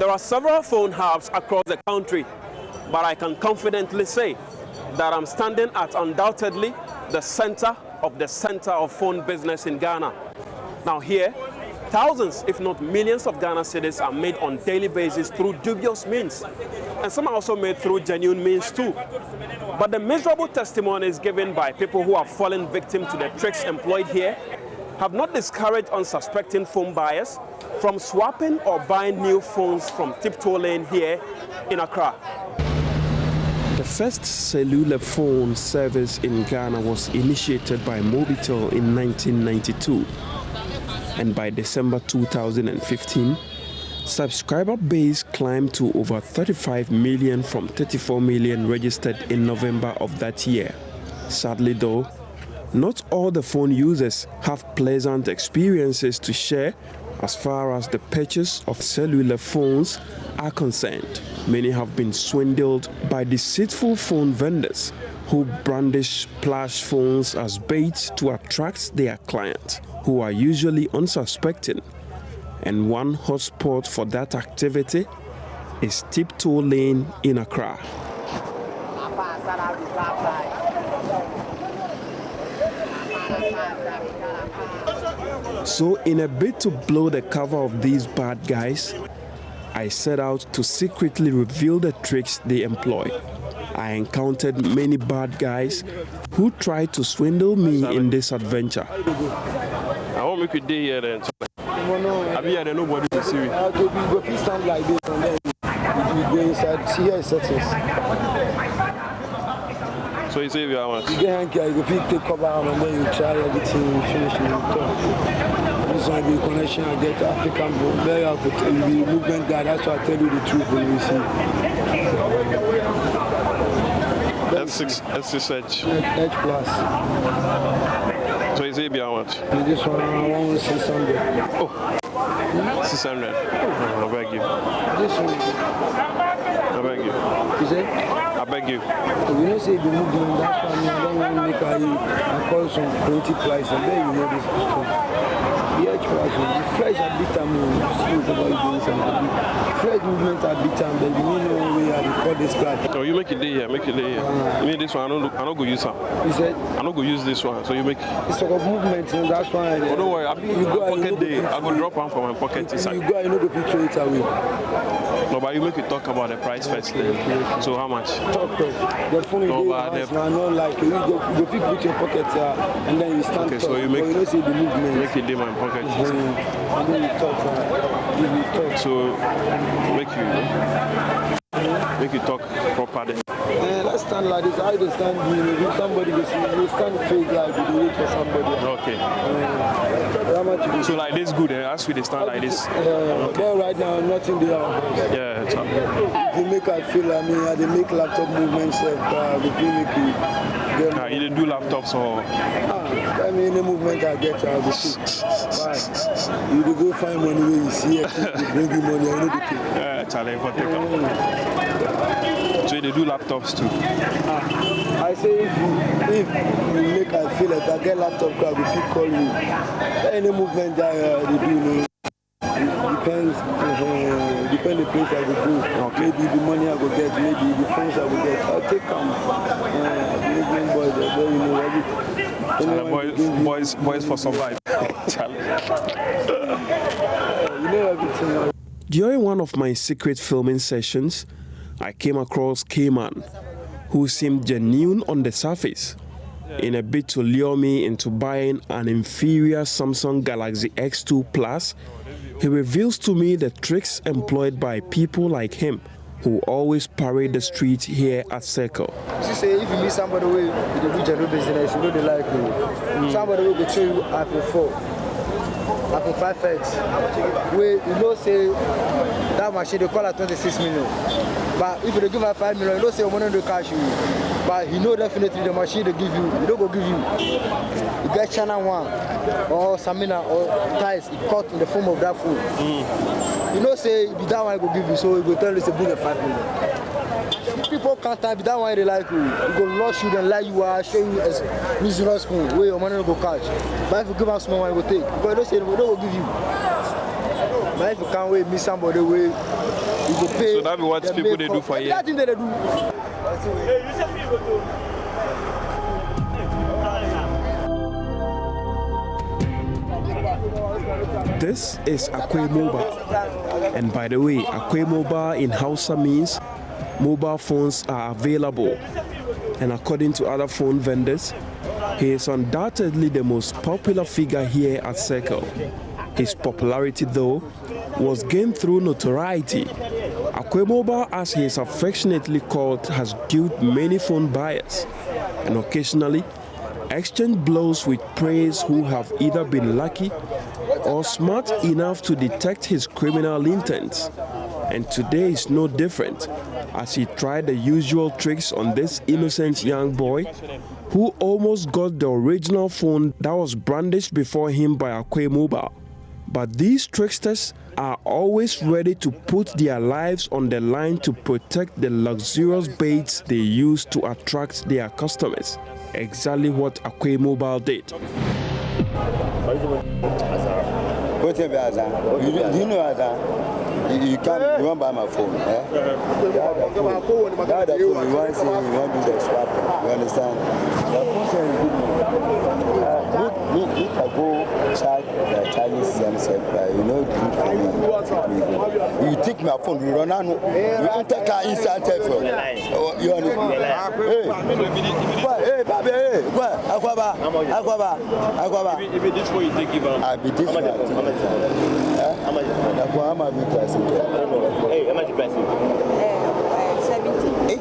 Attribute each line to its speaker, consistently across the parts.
Speaker 1: There are several phone hubs across the country, but I can confidently say that I'm standing at undoubtedly the center of phone business in Ghana. Now here, thousands, if not millions of Ghana cedis are made on daily basis through dubious means, and some are also made through genuine means too. But the miserable testimonies given by people who have fallen victim to the tricks employed here have not discouraged unsuspecting phone buyers from swapping or buying new phones from Tiptoe Lane here in Accra.
Speaker 2: The first cellular phone service in Ghana was initiated by Mobitel in 1992, and by December 2015, subscriber base climbed to over 35 million from 34 million registered in November of that year. Sadly though, not all the phone users have pleasant experiences to share as far as the purchase of cellular phones are concerned. Many have been swindled by deceitful phone vendors who brandish plush phones as bait to attract their clients, who are usually unsuspecting. And one hotspot for that activity is Tiptoe Lane in Accra. So in a bid to blow the cover of these bad guys, I set out to secretly reveal the tricks they employ. I encountered many bad guys who tried to swindle me in this adventure.
Speaker 1: I won't make a day here then. I've been here, nobody to see me.
Speaker 3: Go please stand like this and then you go inside. See here is settings.
Speaker 1: So you say how much?
Speaker 3: You get here, you go take cover and then you try everything, you finish and you talk. This one be connection I get African bro. There you have to tell you the movement guy, that's why I tell you the truth when you see.
Speaker 1: S6 Edge.
Speaker 3: Edge plus.
Speaker 1: So you say how much?
Speaker 3: This one I want 600.
Speaker 1: Oh, 600. I beg you.
Speaker 3: This one.
Speaker 1: I beg you.
Speaker 3: You say?
Speaker 1: I beg you.
Speaker 3: You know say the movement, that's why I don't want to make I call some 20 price and then you know this is true. The edge plus, the flesh a bit flesh movement a bit but you know we are record this part.
Speaker 1: Oh, you make it there here, make it there here. You mean this one, I don't go use it.
Speaker 3: You said?
Speaker 1: I don't go use this one, so you make
Speaker 3: it's like a movement, and that's why.
Speaker 1: Oh, don't worry, you go pocket day. I go drop one from my pocket inside.
Speaker 3: You go, you know the picture it away.
Speaker 1: No, but you make it talk about the price first. Okay. So how much?
Speaker 3: Talk. The phone
Speaker 1: no,
Speaker 3: is not like you go put your pocket and then you stand.
Speaker 1: Okay, so you make.
Speaker 3: You know, see the movement.
Speaker 1: Make it in my pocket.
Speaker 3: And then you talk.
Speaker 1: So make you talk properly.
Speaker 3: Let's stand like this. I don't stand. If somebody goes, you stand fake like you wait for somebody.
Speaker 1: Okay. So like this good. As we stand like this.
Speaker 3: But right now nothing there.
Speaker 1: Yeah. It's
Speaker 3: they make I feel. I mean, they make laptop movements. They make you.
Speaker 1: You didn't do laptops or.
Speaker 3: I mean, any movement I get, I'll be sick. Right. You go find money where you see it, you bring you money, I know the kid.
Speaker 1: Yeah, challenge for take up. So they do laptops too?
Speaker 3: I say if you make I feel like I get laptop, I will keep calling you. Any movement that they do, you know, depends the place I will go. Okay. Maybe the money I will get, maybe the friends I will get. I'll take them.
Speaker 1: Boys for survive.
Speaker 2: During one of my secret filming sessions, I came across K-Man, who seemed genuine on the surface. In a bid to lure me into buying an inferior Samsung Galaxy X2 Plus, he reveals to me the tricks employed by people like him who always parade the street here at Circle.
Speaker 3: You say if you meet somebody who do general business, you know they like you. Somebody will go show you iPhone 4, iPhone 5X. We you know say that machine they call at 26 million. But if they give her 5 million, you know say money they cash you. But you know definitely the machine they give you, they don't go give you. You get China 1 or Samina or ties, it cut in the form of that food. You know say if that one I go give you, so you go tell you to bring a 5 million. People can't type that one they like you. You go lost you then lie you are, show you as miserable spoon, where your money go catch. But if you give us small one, you go take. Because you don't say they don't go give you. But if you can't wait, meet somebody way, you go pay.
Speaker 2: So that be what people they do for you.
Speaker 3: That's what they do.
Speaker 2: This is Akwe Mobile. And by the way, Akwe Mobile in Hausa means mobile phones are available. And according to other phone vendors, he is undoubtedly the most popular figure here at Circle. His popularity, though, was gained through notoriety. Akwe Mobile, as he is affectionately called, has duped many phone buyers and occasionally exchanged blows with preyers who have either been lucky or smart enough to detect his criminal intent. And today is no different, as he tried the usual tricks on this innocent young boy who almost got the original phone that was brandished before him by Akwe Mobile. But these tricksters are always ready to put their lives on the line to protect the luxurious baits they use to attract their customers. Exactly what Akwe Mobile did.
Speaker 4: Do you know Azan? You won't buy my phone. That phone, you want to do the swap. You understand? You can go charge the Chinese system. You know, you take my phone, you run out, you enter car inside telephone. You understand? Hey, baby, hey, Aquaba.
Speaker 2: If it is for you, take it out.
Speaker 4: I be this one. How much is it? Hey, how much is it? 70.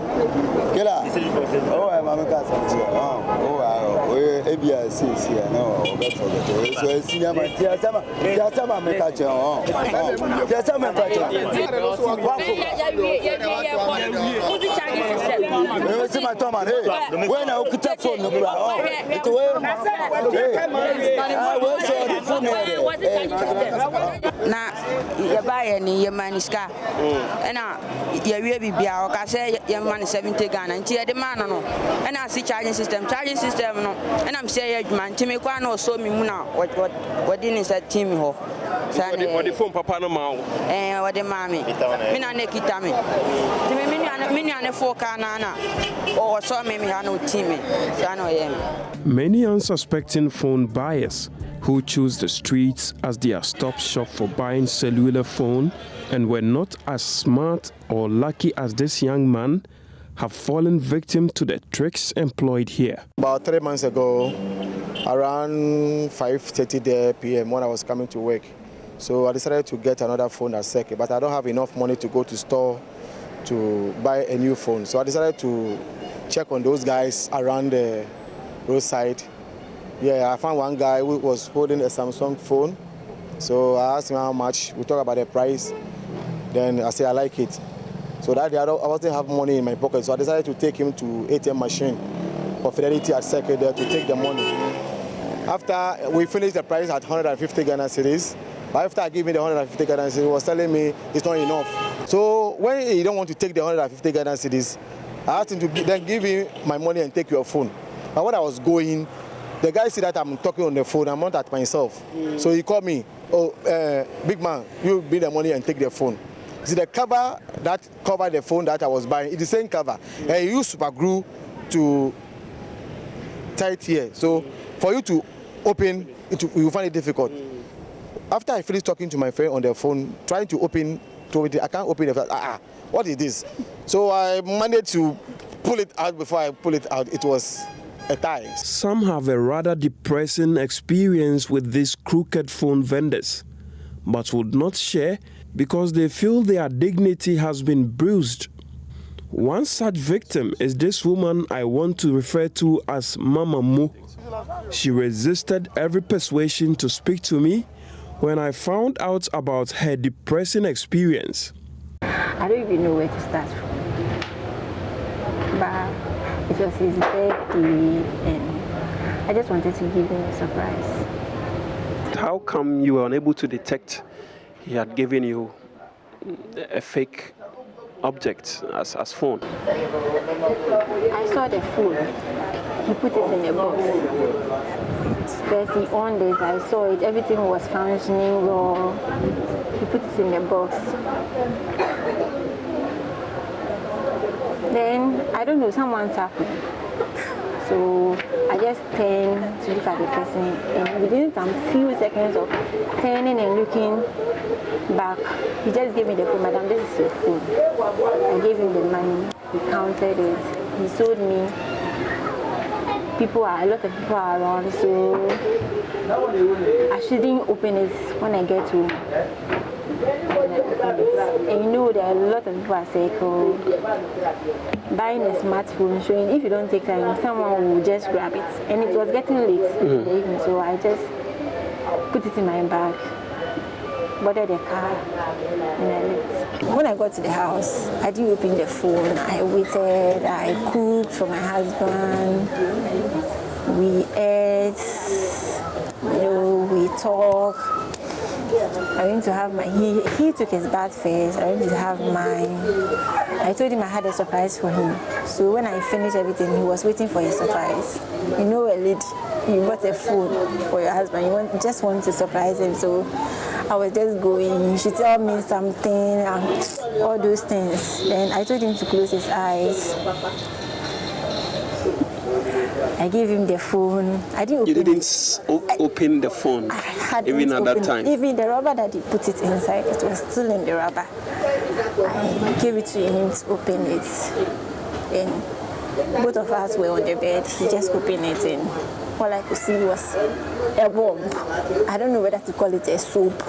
Speaker 4: Get out. Oh, I'm a castle. Oh, ABS is here. No, so I see him. Tiasama make a job. Tiasama make
Speaker 5: man 70 Ghana and the man no and I see charging system no and I'm saying man to me kwano so me muna what didn't say team ho
Speaker 2: what the phone papa no ma
Speaker 5: what the mommy me na nekita me to me na for kana or so me no team
Speaker 2: Many unsuspecting phone buyers who choose the streets as their stop shop for buying cellular phone and were not as smart or lucky as this young man have fallen victim to the tricks employed here.
Speaker 6: About 3 months ago, around 5:30 p.m. when I was coming to work, so I decided to get another phone at Circle, but I don't have enough money to go to store to buy a new phone. So I decided to check on those guys around the roadside. Yeah, I found one guy who was holding a Samsung phone. So I asked him how much. We talked about the price. Then I said I like it. So that day I wasn't have money in my pocket. So I decided to take him to ATM machine for Fidelity at Circle there to take the money. After we finished the price at 150 Ghana cedis, after I gave him the 150 Ghana cedis, he was telling me it's not enough. So when he don't want to take the 150 Ghana cedis, I asked him to then give him my money and take your phone. But when I was going, the guy see that I'm talking on the phone, I'm not at myself. So he called me, big man, you bring the money and take the phone. See the cover that covered the phone that I was buying, it's the same cover. And he used super glue to tie it here. So for you to open, you find it difficult. After I finished talking to my friend on the phone, trying to open, I can't open it. What is this? So I managed to pull it out. Before I pull it out, it was a tie.
Speaker 2: Some have a rather depressing experience with these crooked phone vendors, but would not share because they feel their dignity has been bruised. One such victim is this woman I want to refer to as Mama Mo. She resisted every persuasion to speak to me when I found out about her depressing experience.
Speaker 7: I don't even know where to start from. But it was his birthday and I just wanted to give him a surprise.
Speaker 2: How come you were unable to detect he had given you a fake object as phone?
Speaker 7: I saw the phone. He put it in a box. First he on it, I saw it, everything was functioning well. He put it in a box. Then, I don't know, someone tapped me. So I just turned to look at the person, and within some few seconds of turning and looking back, he just gave me the phone. Madam, this is your phone. I gave him the money. He counted it. He sold me. A lot of people are around, so I shouldn't open it when I get home. And you know, there are a lot of people at Circle buying a smartphone, showing if you don't take time, someone will just grab it. And it was getting late in the evening, so I just put it in my bag, boarded the car, and I left. When I got to the house, I didn't open the phone. I waited, I cooked for my husband, we ate, we talked. I went to have he took his bath first. I went to have mine. I told him I had a surprise for him. So when I finished everything, he was waiting for his surprise. You know, a lady, you bought a phone for your husband. You just want to surprise him. So I was just going. She told me something, all those things. Then I told him to close his eyes. I gave him the phone. I didn't open
Speaker 2: You didn't open the phone even at that time?
Speaker 7: Even the rubber that he put it inside, it was still in the rubber. I gave it to him to open it. And both of us were on the bed. He just opened it, and all I could see was a bomb. I don't know whether to call it a soap,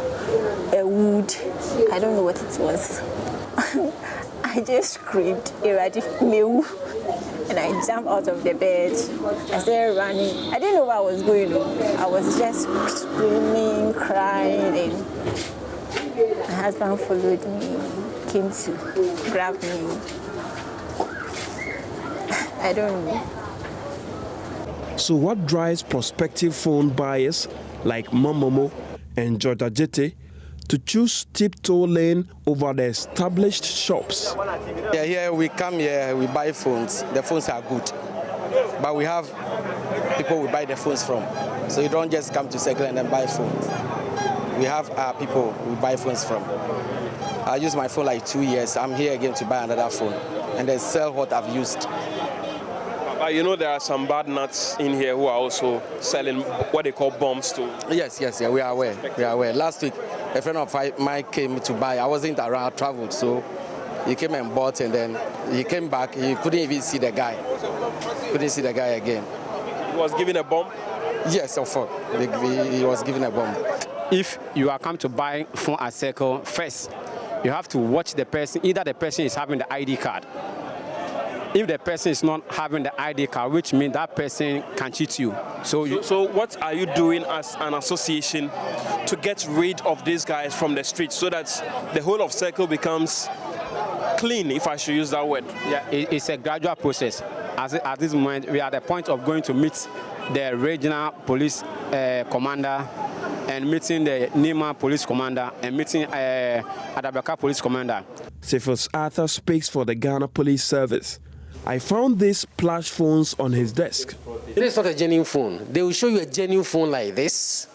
Speaker 7: a wood. I don't know what it was. I just screamed, and I jumped out of the bed. I started running. I didn't know what was going on. I was just screaming, crying, and my husband followed me, came to grab me. I don't know.
Speaker 2: So what drives prospective phone buyers like Mamomo and Georgia Jete to choose Tiptoe Lane over the established shops?
Speaker 8: Yeah, here we come here, we buy phones. The phones are good, but we have people we buy the phones from. So you don't just come to Circle and then buy phones. We have people we buy phones from. I used my phone like 2 years. I'm here again to buy another phone, and they sell what I've used.
Speaker 1: But you know there are some bad nuts in here who are also selling what they call bombs too.
Speaker 8: Yes, we are aware. We are aware. Last week, a friend of mine came to buy. I wasn't around, I traveled, so he came and bought, and then he came back. He couldn't even see the guy. Couldn't see the guy again.
Speaker 1: He was given a bomb?
Speaker 8: Yes, of course. He was given a bomb.
Speaker 9: If you are come to buy phone at Circle, first, you have to watch the person. Either the person is having the ID card. If the person is not having the ID card, which means that person can cheat you. So
Speaker 1: what are you doing as an association to get rid of these guys from the streets so that the whole of Circle becomes clean, if I should use that word?
Speaker 9: Yeah, it's a gradual process. At this moment, we are at the point of going to meet the regional police commander and meeting the Nima police commander and meeting Adabaka police commander.
Speaker 2: Cephas Arthur speaks for the Ghana Police Service. I found these plush phones on his desk.
Speaker 10: This is not a genuine phone. They will show you a genuine phone like this,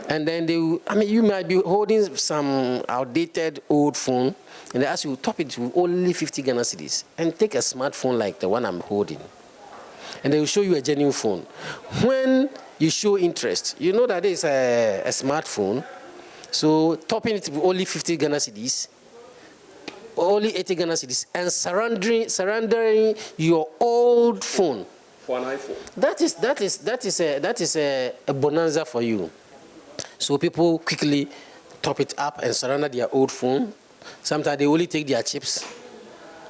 Speaker 10: and then you might be holding some outdated old phone, and they ask you to top it to only 50 Ghana cedis, and take a smartphone like the one I'm holding, and they will show you a genuine phone. When you show interest, you know that it's a smartphone, so topping it with only 50 Ghana cedis, only 80 Ghana cedis, and surrendering your old phone
Speaker 1: for an iPhone.
Speaker 10: That is a bonanza for you. So people quickly top it up and surrender their old phone. Sometimes they only take their chips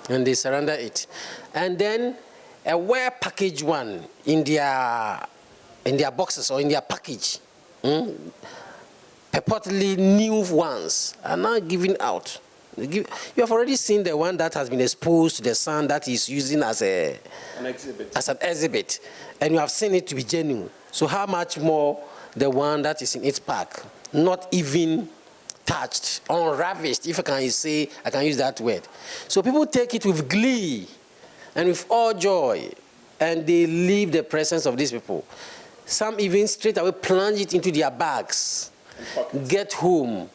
Speaker 10: and they surrender it. And then a well packaged one in their boxes or in their package, purportedly new ones are now given out. You have already seen the one that has been exposed to the sun that is using as an exhibit, and you have seen it to be genuine. So how much more the one that is in its pack, not even touched, unravished, if I can use that word. So people take it with glee and with all joy, and they leave the presence of these people. Some even straight away plunge it into their bags, get home,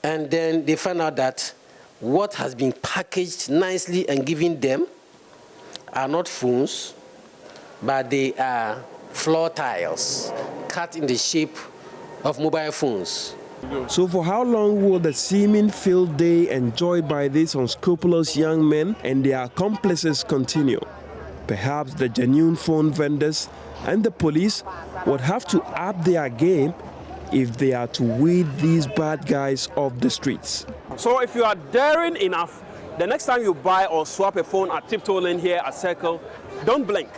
Speaker 10: and then they find out that what has been packaged nicely and given them are not phones, but they are floor tiles cut in the shape of mobile phones.
Speaker 2: So for how long will the seeming field day enjoyed by these unscrupulous young men and their accomplices continue? Perhaps the genuine phone vendors and the police would have to up their game if they are to weed these bad guys off the streets.
Speaker 1: So if you are daring enough, the next time you buy or swap a phone at Tiptoe Lane here at Circle, don't blink.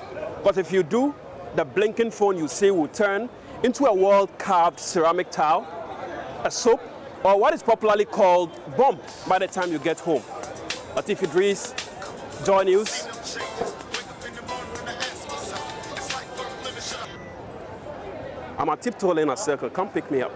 Speaker 1: But if you do, the blinking phone you see will turn into a wall-carved ceramic tile, a soap, or what is popularly called bomb by the time you get home. Latif, Iddris, JoyNews. I'm at Tiptoe Lane at Circle. Come pick me up.